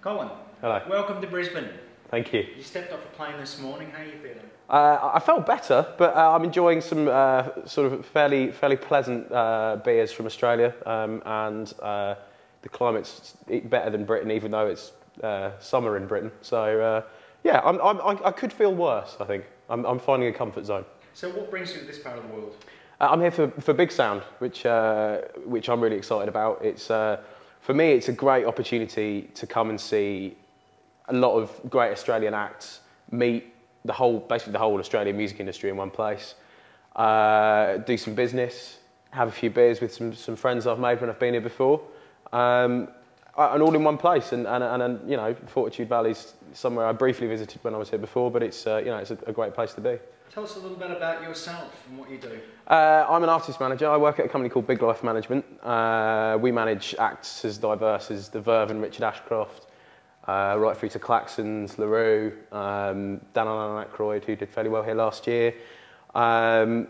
Colin, hello. Welcome to Brisbane. Thank you. You stepped off a plane this morning. How are you feeling? I felt better, but I'm enjoying some sort of fairly pleasant beers from Australia, and the climate's better than Britain, even though it's summer in Britain. So yeah, I could feel worse. I think I'm finding a comfort zone. So what brings you to this part of the world? I'm here for BIGSOUND, which I'm really excited about. It's for me, it's a great opportunity to come and see a lot of great Australian acts, meet basically the whole Australian music industry in one place, do some business, have a few beers with some friends I've made when I've been here before, and all in one place. And you know, Fortitude Valley's somewhere I briefly visited when I was here before, but it's you know, it's a great place to be. Tell us a little bit about yourself and what you do. I'm an artist manager. I work at a company called Big Life Management. We manage acts as diverse as The Verve and Richard Ashcroft, right through to Klaxons, LaRue, Dan Aykroyd, who did fairly well here last year. I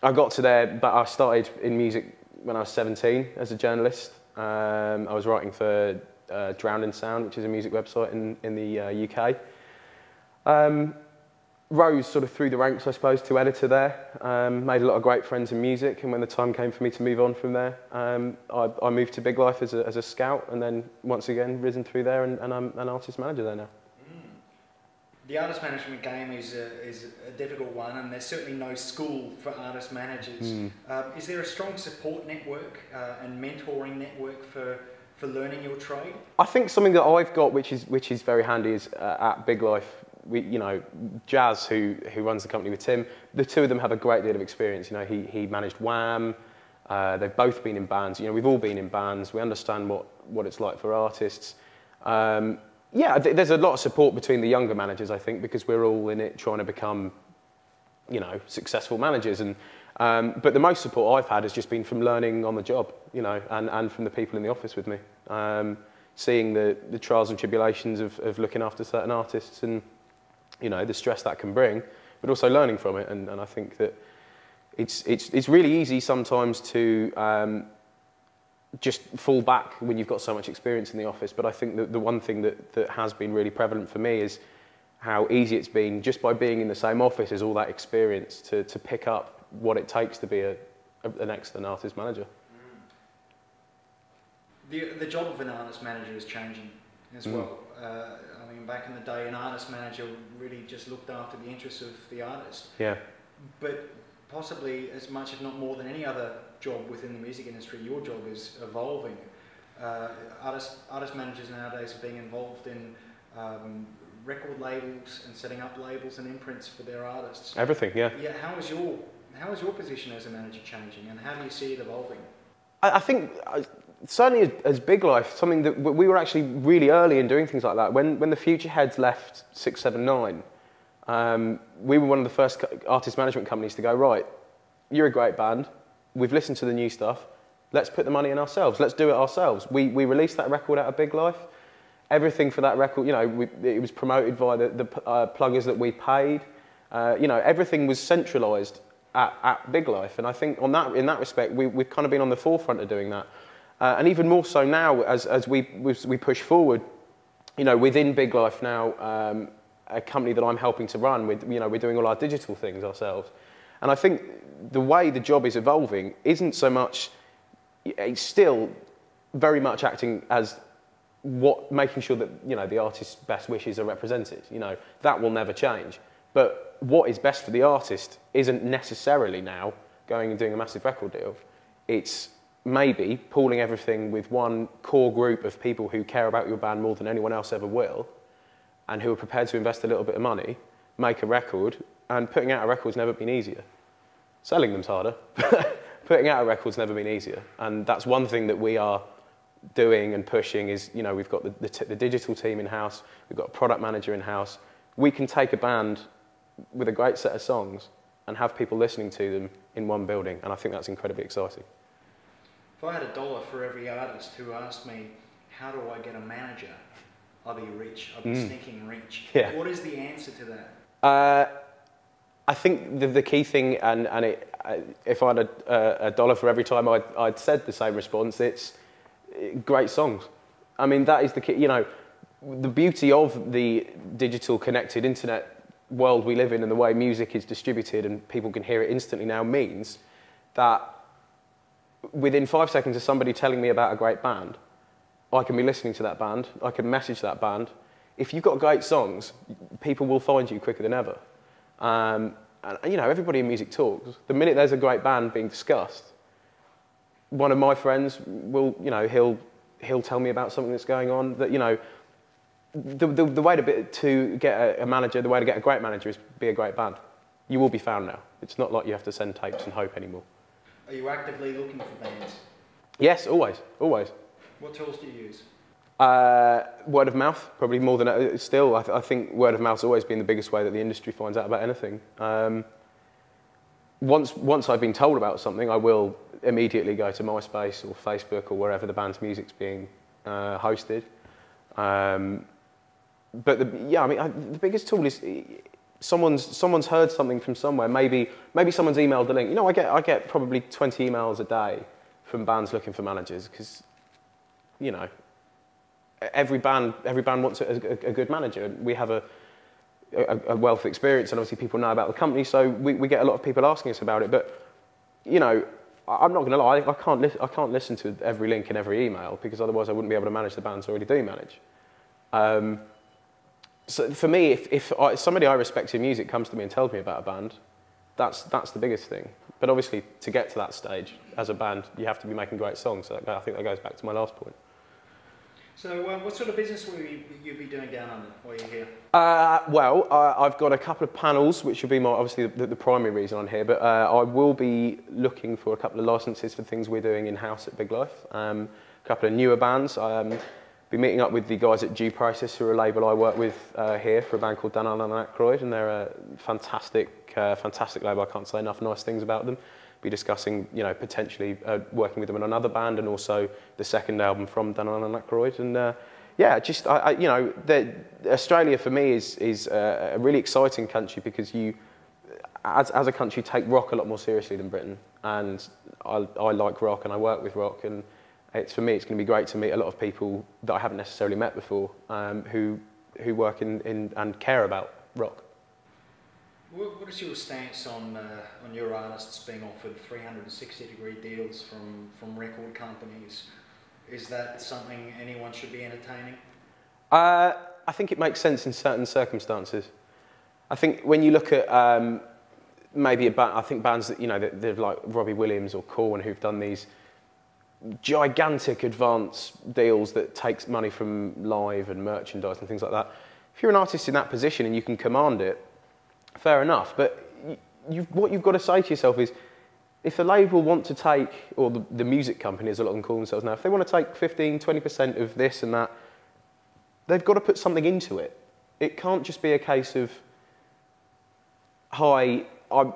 got to there, but I started in music when I was 17 as a journalist. I was writing for Drowned in Sound, which is a music website in the UK. Rose sort of through the ranks, I suppose, to editor there. Made a lot of great friends in music, and when the time came for me to move on from there, I moved to Big Life as a scout, and then once again risen through there, and I'm an artist manager there now. The artist management game is a difficult one, and there's certainly no school for artist managers. Is there a strong support network and mentoring network for learning your trade? I think something that I've got, which is very handy, is at Big Life. You know, Jazz, who runs the company with Tim, the two of them have a great deal of experience. You know, he managed Wham. They've both been in bands. You know, we've all been in bands. We understand what it's like for artists. Yeah, there's a lot of support between the younger managers, I think, because we're all in it trying to become, you know, successful managers. And but the most support I've had has just been from learning on the job, you know, and from the people in the office with me, seeing the trials and tribulations of looking after certain artists, and you know, the stress that can bring, but also learning from it. And I think that it's really easy sometimes to just fall back when you've got so much experience in the office. But I think that the one thing that has been really prevalent for me is how easy it's been, just by being in the same office as all that experience, to pick up what it takes to be an excellent artist manager. The job of an artist manager is changing as well. I mean, back in the day, an artist manager really just looked after the interests of the artist. Yeah. But possibly as much, if not more than any other job within the music industry, your job is evolving. Artist managers nowadays are being involved in record labels and setting up labels and imprints for their artists. Everything, yeah. Yeah. How is your position as a manager changing, and how do you see it evolving? I think certainly as Big Life, something that we were actually really early in doing things like that. When the Future Heads left 6, 7, 9, we were one of the first artist management companies to go, right, you're a great band, we've listened to the new stuff, let's put the money in ourselves, let's do it ourselves. We released that record out of Big Life. Everything for that record, you know, it was promoted via the pluggers that we paid. You know, everything was centralised at Big Life, and I think in that respect, we've kind of been on the forefront of doing that. And even more so now, as we push forward, you know, within Big Life now, a company that I'm helping to run, you know, we're doing all our digital things ourselves. And I think the way the job is evolving isn't so much, it's still very much acting as making sure that, you know, the artist's best wishes are represented. You know, that will never change. But what is best for the artist isn't necessarily now going and doing a massive record deal. It's maybe pooling everything with one core group of people who care about your band more than anyone else ever will, and who are prepared to invest a little bit of money, make a record, and putting out a record's never been easier. Selling them's harder. Putting out a record's never been easier. And that's one thing that we are doing and pushing is, you know, we've got the digital team in-house, we've got a product manager in-house. We can take a band with a great set of songs and have people listening to them in one building, and I think that's incredibly exciting. If I had $1 for every artist who asked me, how do I get a manager? I'd be rich. I'd be stinking rich. Yeah. What is the answer to that? I think the key thing, if I had $1 for every time I'd said the same response, it's great songs. I mean, that is the key. You know, the beauty of the digital connected internet world we live in and the way music is distributed and people can hear it instantly now means that within 5 seconds of somebody telling me about a great band, I can be listening to that band, I can message that band. If you've got great songs, people will find you quicker than ever. And you know, everybody in music talks. The minute there's a great band being discussed, one of my friends will, you know, he'll tell me about something that's going on that, you know, the way to get a manager, the way to get a great manager is be a great band. You will be found now. It's not like you have to send tapes and hope anymore. Are you actively looking for bands? Yes, always, always. What tools do you use? Word of mouth, probably more than still. I think word of mouth's always been the biggest way that the industry finds out about anything. Once I've been told about something, I will immediately go to MySpace or Facebook or wherever the band's music's being hosted. But yeah, I mean, the biggest tool is someone's heard something from somewhere. Maybe someone's emailed the link. You know, I get probably 20 emails a day from bands looking for managers because, you know, every band wants a good manager. We have a wealth of experience, and obviously people know about the company, so we get a lot of people asking us about it. But you know, I'm not going to lie, I can't listen to every link in every email because otherwise I wouldn't be able to manage the bands I already do manage. So for me, if somebody I respect in music comes to me and tells me about a band, that's the biggest thing. But obviously, to get to that stage as a band, you have to be making great songs. So I think that goes back to my last point. So what sort of business will you be doing down under while you're here? Well, I've got a couple of panels, which will be obviously the primary reason I'm here, but I will be looking for a couple of licenses for things we're doing in-house at Big Life. A couple of newer bands. Be meeting up with the guys at Due Process, who are a label I work with here for a band called Dan Allen and Aykroyd, and they're a fantastic label. I can't say enough nice things about them. Be discussing, you know, potentially working with them on another band, and also the second album from Dan Allen and Aykroyd. And yeah, just you know, Australia for me is a really exciting country because you, as a country, take rock a lot more seriously than Britain. And I like rock and I work with rock, and for me it's going to be great to meet a lot of people that I haven't necessarily met before who work in and care about rock. What is your stance on your artists being offered 360-degree deals from record companies? Is that something anyone should be entertaining? I think it makes sense in certain circumstances. I think when you look at maybe I think bands that, you know, that like Robbie Williams or Korn, who've done these gigantic advance deals that takes money from live and merchandise and things like that. If you're an artist in that position and you can command it, fair enough. But what you've got to say to yourself is, if the label want to take, or the music company, as a lot of them call themselves now, if they want to take 15, 20% of this and that, they've got to put something into it. It can't just be a case of, hi,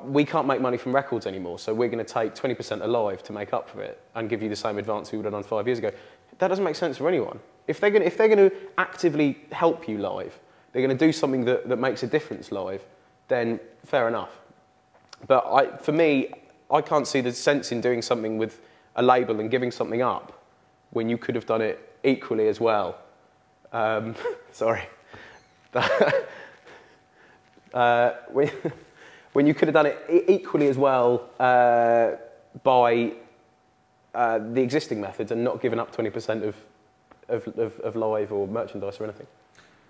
we can't make money from records anymore, so we're going to take 20% of live to make up for it and give you the same advance we would have done 5 years ago. That doesn't make sense for anyone. If they're going to actively help you live, they're going to do something that makes a difference live, then fair enough. But for me, I can't see the sense in doing something with a label and giving something up when you could have done it equally as well. Sorry. When you could have done it equally as well by the existing methods and not given up 20% of live or merchandise or anything.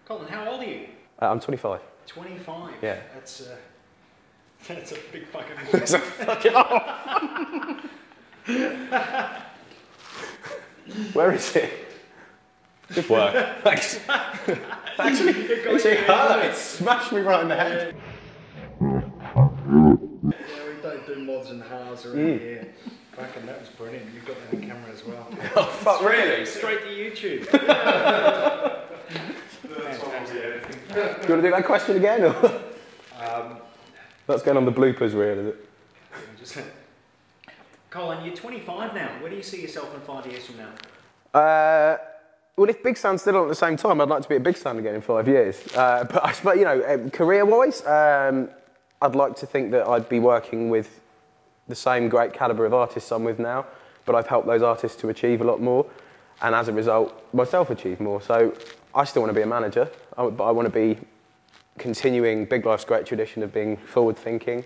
Colin, how old are you? I'm 25. 25? Yeah. That's a big fucking... That's a fucking... Oh. Where is it? Good work. Thanks. Actually, it smashed me right in the head. Yeah, we don't do mods and halves around here. Fucking, that was brilliant. You've got that on camera as well. Oh, fuck, really? Straight to YouTube. Do you want to do that question again? Or? That's going on the bloopers reel, is it? Colin, you're 25 now. Where do you see yourself in 5 years from now? Well, if BIGSOUND's still on at the same time, I'd like to be at BIGSOUND again in 5 years. But I suppose, you know, career-wise, I'd like to think that I'd be working with the same great calibre of artists I'm with now, but I've helped those artists to achieve a lot more. and as a result, myself achieve more. So I still want to be a manager, but I want to be continuing Big Life's great tradition of being forward-thinking,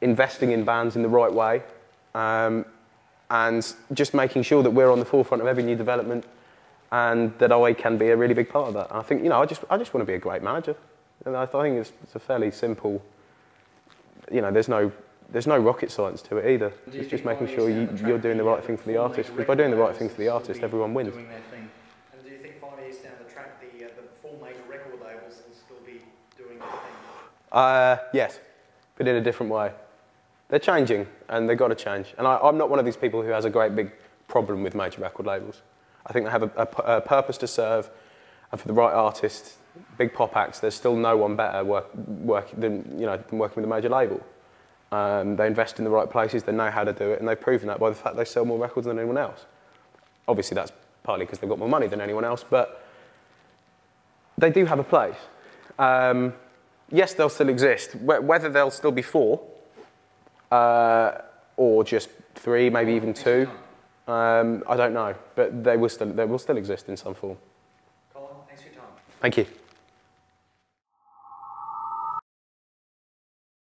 investing in bands in the right way, and just making sure that we're on the forefront of every new development, and that I can be a really big part of that. And I think, I just want to be a great manager. And I think it's a fairly simple, there's no rocket science to it either. It's just making sure you're doing the right thing for the artist. Because by doing the right thing for the artist, everyone wins. And do you think 5 years down the track, the full major record labels will still be doing their thing? Yes, but in a different way. They're changing, and they've got to change. And I'm not one of these people who has a great big problem with major record labels. I think they have a purpose to serve, and for the right artist, big pop acts, there's still no one better than working with a major label. They invest in the right places, they know how to do it, and they've proven that by the fact they sell more records than anyone else. Obviously, that's partly because they've got more money than anyone else, but they do have a place. Yes, they'll still exist. Whether they'll still be 4, or just 3, maybe even 2, I don't know, but they will still exist in some form. Colin, thanks for your time. Thank you.